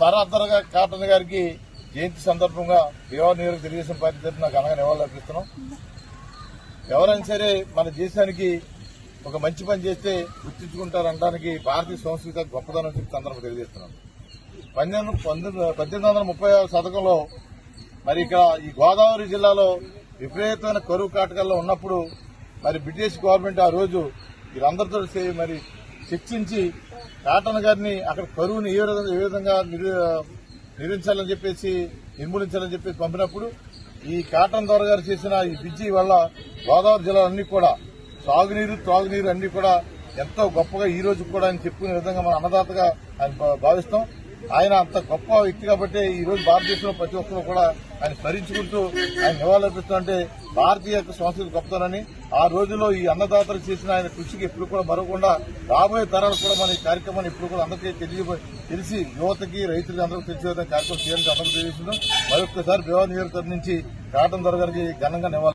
సరాద్దరగా cotton గారికి జయంతి సందర్భంగా బీహార్ నియోజక తెలుగుదేశం పార్టీ తరఫున ఘనంగా నివాళులర్పిస్తున్నాం. ఎవరైనా సరే మన దేశానికి ఒక మంచి పని చేస్తే గుర్తించుకుంటారనడానికి భారతీయ సంస్కృతి గొప్పదనం చెప్పి సందర్భంగా తెలియజేస్తున్నాం. 1830వ శతకంలో మరి ఇక్కడ ఈ గోదావరి జిల్లాలో విపరీతమైన కరువు కాటకాల్లో ఉన్నప్పుడు మరి బ్రిటిష్ గవర్నమెంట్ ఆ రోజు వీరందరితో మరి చర్చించి కాటన్ గారిని అక్కడ కరువుని ఏ విధంగా నిర్మించాలని చెప్పేసి నిర్మూలించాలని చెప్పేసి పంపినప్పుడు ఈ కాటన్ దొర గారు చేసిన ఈ బ్రిడ్జి వల్ల గోదావరి జిల్లాలన్నీ కూడా సాగునీరు త్రాగునీరు అన్ని కూడా ఎంతో గొప్పగా ఈ రోజు కూడా ఆయన చెప్పుకునే విధంగా మన అన్నదాతగా ఆయన భావిస్తాం. ఆయన అంత గొప్ప వ్యక్తి కాబట్టి ఈ రోజు భారతదేశంలో ప్రతి ఒక్కరు కూడా ఆయన స్మరించుకుంటూ ఆయన నివాళులర్పిస్తుంటే భారతీయ సంస్కృతి గొప్పతనని ఆ రోజుల్లో ఈ అన్నదాతలు చేసిన ఆయన కృషికి ఎప్పుడు కూడా మరవకుండా రాబోయే తరాలు కూడా మన ఈ కార్యక్రమాన్ని ఎప్పుడు కూడా అందరికీ తెలిసి యువతకి రైతులకి అందరికీ తెలిసే విధంగా కార్యక్రమం చేయాలని అందరికీ తెలియజేస్తున్నాం. మరొకసారి బీహార్ నియోజకవర్గం నుంచి కాటన్ దొర గారికి ఘనంగా నివాళులు